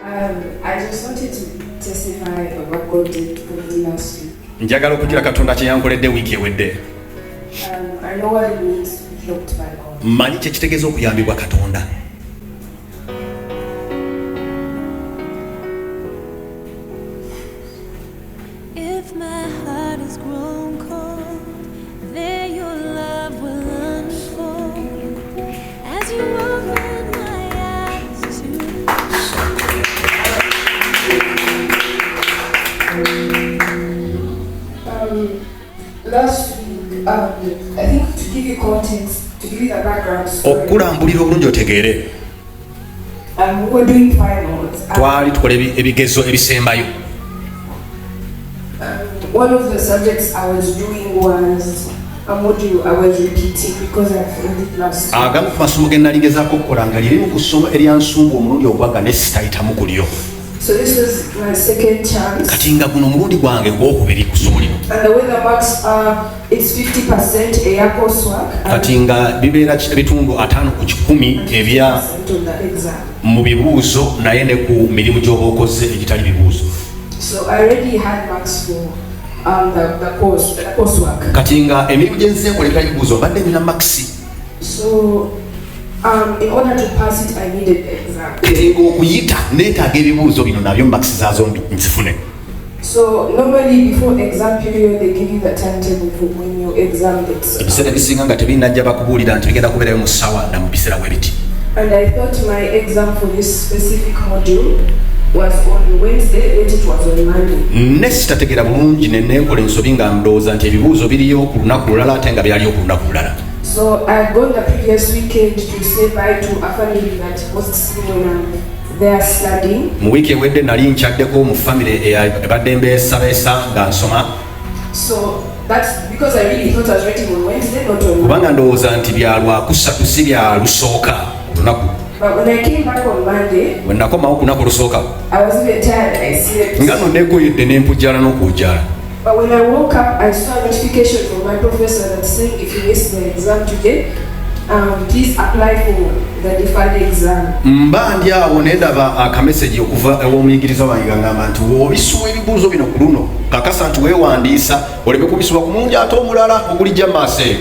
I just wanted to testify of what God did for me last week. Njagala okugira Katonda kye yankoledde wiiki ewedde. I know what it means to be helped by God. Mmanyi kye kitegeeza okuyambibwa Katonda. If my heart has grown cold, there your love will unfold as you open my eyes to last week, I think to give you context, to give you the background story, Okulambulira obulungi otegeere. we were doing finals. Twali tukola ebigezo ebisembayo. One of the subjects I was doing was a module I was repeating because I failed it last week. Agamu ku masomo ge nali ngezaako okukola nga liri mu kusoma eryansumba omulundi ogwaga ne sitayitamu ku lyo. So this was my second chance. Kati nga guno omulundi gwange gwokubiri ku ssomo lino. And the way the marks are, it's 50% a coursework. Kati nga bibeera bitundu 5 ku 10 ebya on the exam. mu bibuuzo naye ne ku mirimu gy'oba okoze egitali bibuuzo. So I already had marks for the coursework. Kati nga emirimu gye nzeekolera ebibuuzo mbadde nina makisi. So in order to pass it, I needed the exam. Kati nga okuyita neetaaga ebibuuzo bino nabyo makisi zaazo nzifune. So normally before exam period they give you the timetable for when your exam dates. Ebiseera ebisinga nga tebinnajja bakubuulira nti bigenda kubeerayo mu ssaawa na mu biseera bwe biti. And I thought my exam for this specific module was on Wednesday, yet it was on Monday. Ne sitategeera bulungi ne neekola ensobi nga ndowooza nti ebibuuzo biriyo ku lunaku lulala ate nga byaliyo ku lunaku lulala. So I had gone the previous weekend to say bye to a family that hosts me when they are studying. Mu wiiki ewedde nali nkyaddeko mu famire ebadde mbeesabeesa nga nsoma. So that's because I really thought I was writing on Wednesday, not on Monday. Kubanga ndowooza nti bya lwakusatu si bya lusooka olunaku. But when I came back on Monday, Bwe nakomawo ku lunaku olusooka I was even tired. I slept. nga nonneegoyedde n'empujjala n'okujjala. But when I woke up, I saw a notification from my professor that saying if you missed the exam today, please apply for the deferred exam. Mba ndi awo ne ndaba akameseji okuva ew'omuyigiriza wange ngamba nti w'obisuwa ebibuuzo bino ku luno kakasa nti weewandiisa oleme kubisuba ku mungi ate omulala ogulijja mu maaso eyo.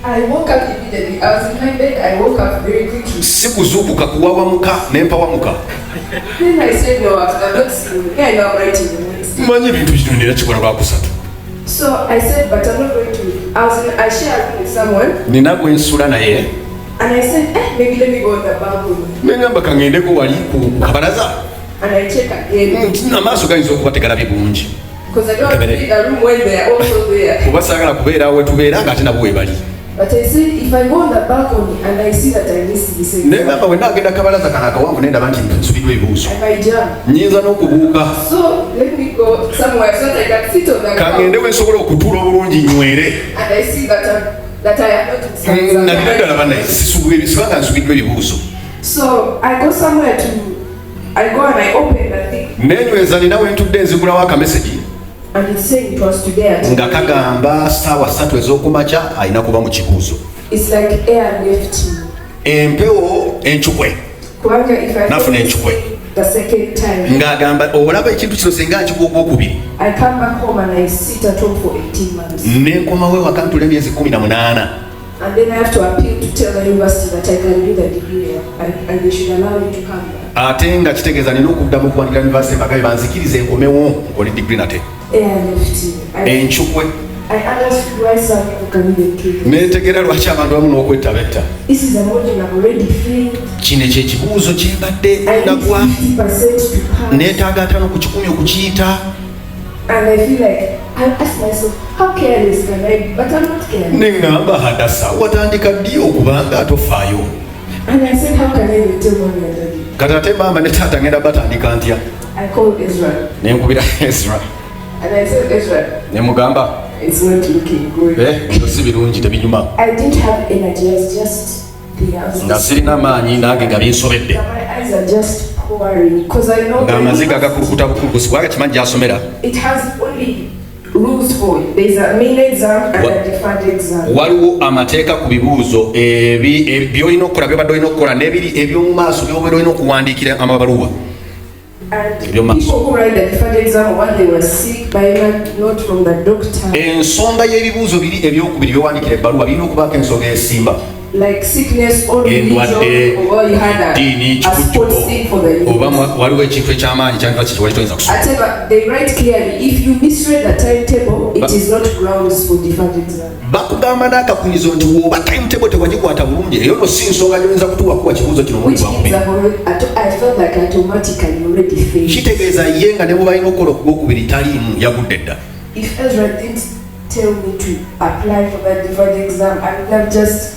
I woke up immediately. I was in my bed. I woke up very quickly. Si kuzuukuka kuwawamuka ne mpawamuka. Then I said, no, I'm not seeing. Yeah, I know I'm writing the next. Mmanyi ebintu bino nera kikola lwakusatu. So I said, but I'm not going to. I shared with someone. Nina gwe nsula naye. And I said, maybe let me go on the balcony. Ne ngamba kaŋŋendeko wali ku kabalaza. And I check again. Amaaso gayinza okuba tegalabye bulungi. Because I don't want to be in a room when they are also there. Kuba saagala kubeera we tubeera ng'ate nabo we bali. But I said, if I go on the balcony and I see that I missed this exam, Ne ngamba bwe nnaagenda kabalaza kano akawanvu ne ndaba nti nsubiddwa ebibuuzo. I might jump. Nnyinza n'okubuuka. So let me go somewhere so that I can sit on the Kaŋŋende balcony. we nsobola okutuula obulungi nywere. And I see that I have not missed the exam. Nalina ddala bannaye sibanga nsubiddwa ebibuuzo. So I go somewhere I go and I open the thing. Neenyweza nina we ntudde nzigulawo akameseji. And it's saying it was today at Nga kagamba ssaawa 3 ez'okumakya alina kuba mu kibuuzo. It's like air left me. Empewo enchukwe. Kubanga if I Nafuna enchukwe. the second time, Ng'agamba olaba ekintu kino singa nkikuwa okwokubiri. I come back home and I sit at home for 18 months. Ne nkomawo ewaka ntula emyezi 18. And then I have to appeal to tell the university that I can do the degree and they should allow me to come back. Ate nga kitegeeza nina okuddamu okuwandikira university mpaka banzikirize nkomewo nkole degree nate. Air left me. Enchukwe. I understood why some people can even do this. Neetegera lwaki abantu bamu n'okwetabetta. This is a module I've already failed. Kino ekyekibuuzo kye mbadde I need nagwa 50% to pass. neetaaga 5 ku 10 okukiyita. And I feel like, I ask myself, how careless can I be? But I'm not careless. Ne ngamba hadasa watandika ddi okubanga tofaayo. And I said, how can I even tell mommy and daddy? Kati ate maama ne taata ngenda batandika ntya. I called Ezra. Ne nkubira Ezra. And I said, Ezra, Ne mugamba it's not looking good. bino si birungi tebinyuma. I didn't have energy. I was just Nga sirina maanyi nange nga binsobedde. my eyes are just pouring. Because I know Ng'amaziga gakulukuta bukulukusi kubanga kimanyi gy'asomera. it has only rules for it. There's a main exam and a deferred exam. Waliwo amateeka ku bibuuzo by'olina okukola by'obadde olina okukola n'ebiri eby'omu maaso by'obeera olina okuwandiikira amabaluwa. And people who write the deferred exam when they were sick by not from the doctor. Ensonga y'ebibuuzo biri ebyokubiri byowandiikira ebbaluwa birina okubaako ensonga esimba. Like sickness or religion, or you had a sport thing for the universe. Waliwo ekifo eky'amaanyi kyandiba kiki toyinza kusoma. They write clearly, if you misread the timetable, it is not grounds for deferred exam. Bakugamba n'akakunyizo nti bw'oba timetable tewagikwata bulungi eyo no si nsonga gy'oyinza kutuuwakuwa kibuuzo kino Which means I felt like automatically already failed. Kitegeeza ye nga ne bwe balina okukola okubokubiri taliimu yagudde dda. If Ezra didn't tell me to apply for that deferred exam, I would have just,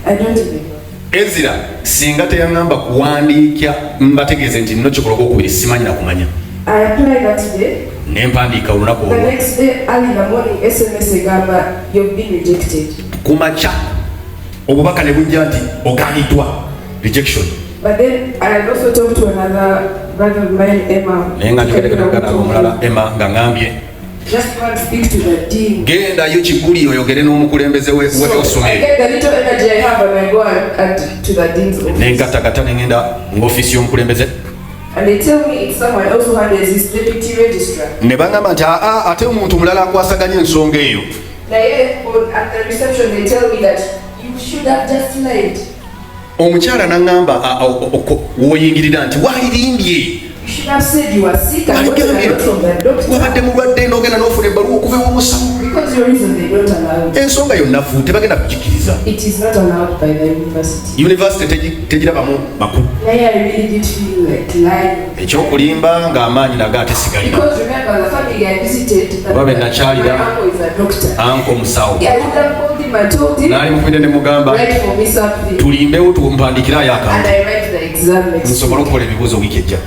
I don't even know. Ezra singa teyaŋŋamba kuwandiika mbategeeze nti nno kikola okubiri simanyi na kumanya. I applied that day. Ne mpandiika olunaku olwo. The next day, early in the morning, SMS egamba, you've been rejected. Ku makya obubaka ne bujja nti ogaaniddwa rejection. But then I also talked to another brother of mine, Emma. Naye nga njogeddeko omulala Emma nga ŋŋambye just go and speak to the dean. Gendayo Kiguli oyogere n'omukulembeze w'essomero. So I get the little energy I have and I go and to the dean's office. Nengattagatta ne ngenda ng'ofiisi y'omukulembeze. And they tell me it's someone else who handles this deputy registrar. Ne baŋŋamba nti ate omuntu mulala akwasaganya ensonga eyo. Naye at the reception they tell me that you should have just lied. Omukyala n'aŋŋamba w'oyingirira nti waalirimbye. You should have said you were sick and got a note from the doctor. Wabadde mulwadde n'ogenda n'ofuna ebbaluwa okuva ew'omusawo. Because your reason they don't allow it. Ensonga yonna fu tebagenda kugikkiriza. It is not allowed by the university. University tegirabamu makulu. Naye I really did feel like lying. Ekyokulimba ng'amaanyi naga ate sigalina. Because remember the family I visited, Oba be nakyalira my uncle is a doctor. anko musawo. I would have called him and told him, N'ali mukubidde ne mugamba write for me something. tulimbewo tumpandikirayo And akantu I write the exam next nsobole week. okukola ebibuuzo wiiki ejja.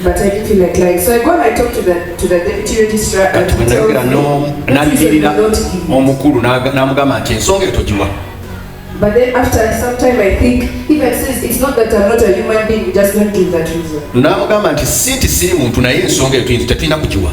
But I didn't feel like lying. So I go and I talk to the deputy registrar and Kati bwe he tells nayogera me, that reason you n'addirira don't give me. omukulu n'amugamba nti ensonga eyo togiwa. But then after some time I think, even says it's not that I'm not a human being, we just don't give that reason. N'amugamba nti si siri muntu naye ensonga eyo tetulina kugiwa.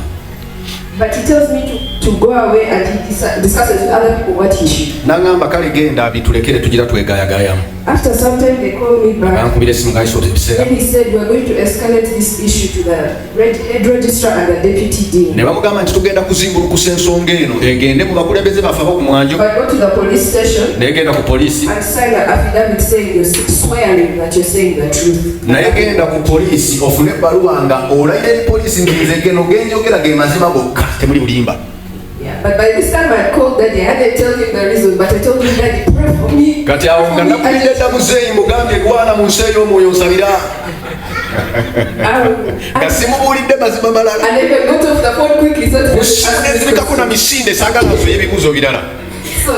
But he tells me to go away and he discusses with other people what he should. N'agamba kale genda bitulekere tugira twegaayagaayamu. After some time they call me back. Bankubira essimu ng'ayisooza ebiseera. Then he said we are going to escalate this issue to the head registrar and the deputy dean. Ne bamugamba nti tugenda kuzimbulukusa ensonga eno egende mu bakulembeze baffe ab'okumwanjo. But go to the police station Negenda ku poliisi. and sign an affidavit saying you're swearing that you're saying the truth. Naye genda ku poliisi ofune ebbaluwa nga olayira eri poliisi nti nze geno genjogera ge mazima gokka temuli bulimba. Yeah, but by this time I called Daddy. I hadn't told him the reason, but I told him, Daddy, pray for me. Kati awo nga nakubidde dda muzeeyi mugambye gwana mu nsi ey'omwoyo nsabira. Nga simubuulidde mazima malala. And then I got off the phone quickly. Nzirikako na misinde saagala nsoye ebibuuzo birala. So,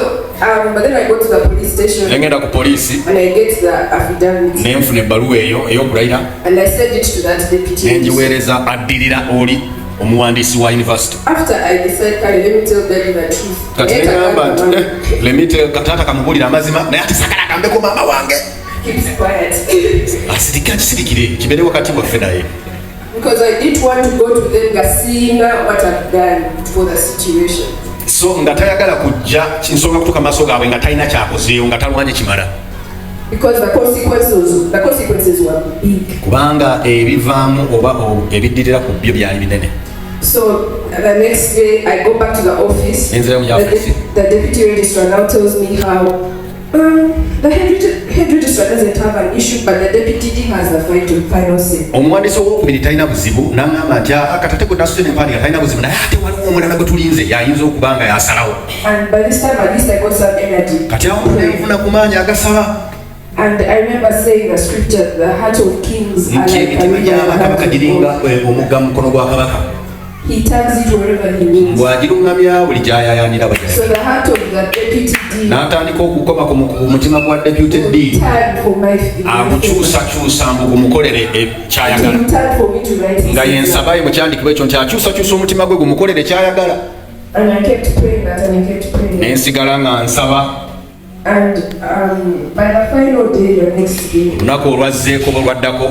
but then I go to the police station. Ngenda ku poliisi And I get the affidavit. ne nfuna ebbaluwa eyo ey'okulayira And I send it to that deputy. ne ngiweereza addirira oli omuwandiisi wa university. After I decide, let me tell Daddy the truth. Kati ne ngamba nti lemite taata kamubuulira amazima naye ate saagala agambeko maama wange. Keeps quiet. Asirikira kisirikire kibeere wakati waffe naye. Because I didn't want to go to them seeing what I've done for the situation. So nga tayagala kujja kinsonga kutuuka maaso gaabwe nga talina kyakozeewo nga talwanye kimala. Because the consequences were big. Kubanga ebivaamu oba ebiddirira ku byo byali binene. So the next day I go back to the office. The deputy registrar now tells me how the head registrar doesn't have an issue, but the deputy dean has the final say. Omuwandiisi ow'okubiri talina buzibu n'aŋŋamba nti akatate gwe nasute n'empandiika talina buzibu naye ate waliwo omulala gwe tulinze y'ayinza okuba nga yasalawo. And by this time at least I got some energy. Kati awo nfuna ku maanyi agasaba. And I remember saying the scripture, the heart of kings are like a river. He tags it wherever he needs. So the heart of the deputy dean. N'atandika okukoma ku mutima gwa deputy dean. Amukyusakyusa mbu gumukolere kyayagala. Nga yensaba ye mukyandikibwa ekyo nti akyusakyusa omutima gwe gumukolere kyayagala. And I kept praying that and I kept praying. Nensigala nga nsaba. And by the final day, the next day, olunaku olwazzeeko olwaddako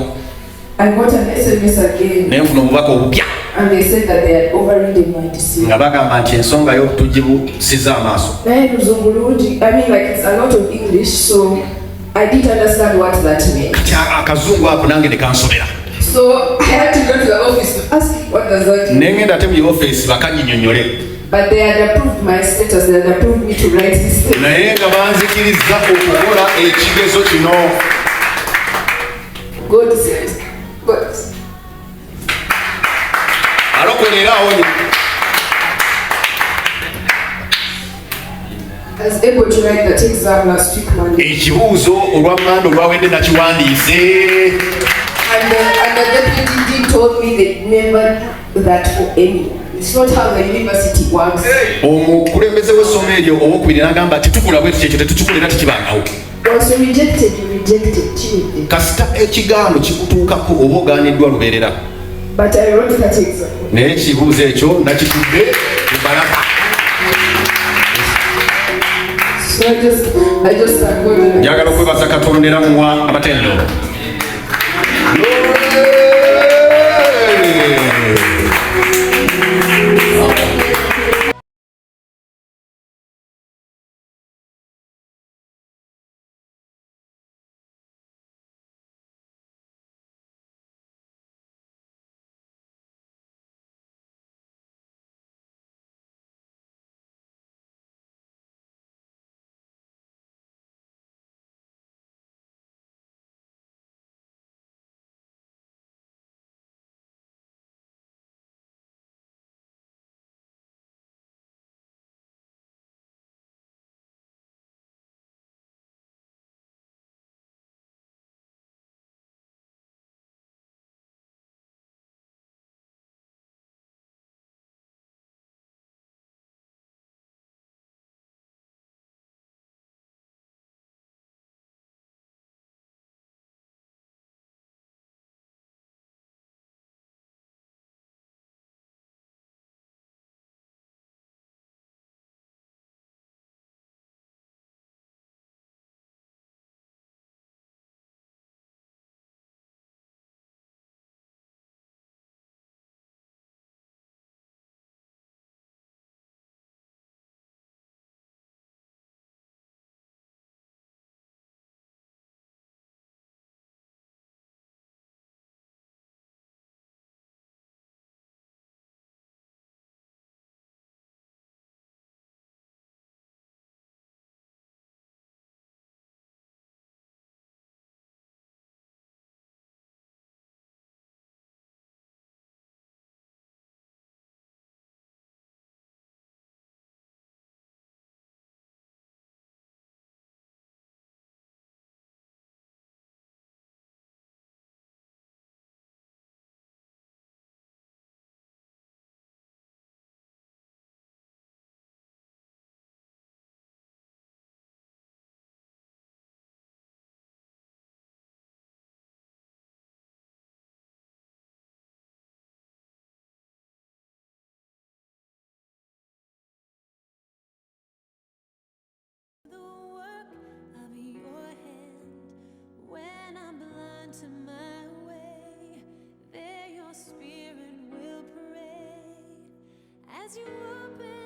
I got an SMS again. Nenfuna obubaka obupya. And they said that they had overridden my decision. Nga bagamba nti ensonga yo tugibusiza amaaso. I mean, like, it's a lot of English, so I didn't understand what that meant. Kati akazungu ako nange ne kansobera. So I had to go to the office to ask what does that mean. Nengenda ate mu office bakanyinyonyole. But they had approved my status, they had approved me to write this thing. Naye nga banzikiriza okukola ekigezo kino. God says, but alokolerawo I was able to write that exam last week Monday. Ekibuuzo olw'amanda olwawedde nakiwandiise. And the deputy dean told me they never do that for anyone. It's not how the university works. Omukulembeze w'essomo eryo owokubiri n'agamba tetukola bwe ekyo tetukikolera tekibangawo. Once you rejected. Kasita ekigambo kikutuukako oba ogaaniddwa lubeerera. But I wrote that exam. Naye ekibuuzo ekyo nakitudde mu balaka. So I just thank God. Njagala okwebaza Katonda era muwa amatendo. The work of your hand. When I'm blind to my way, there your spirit will pray as you open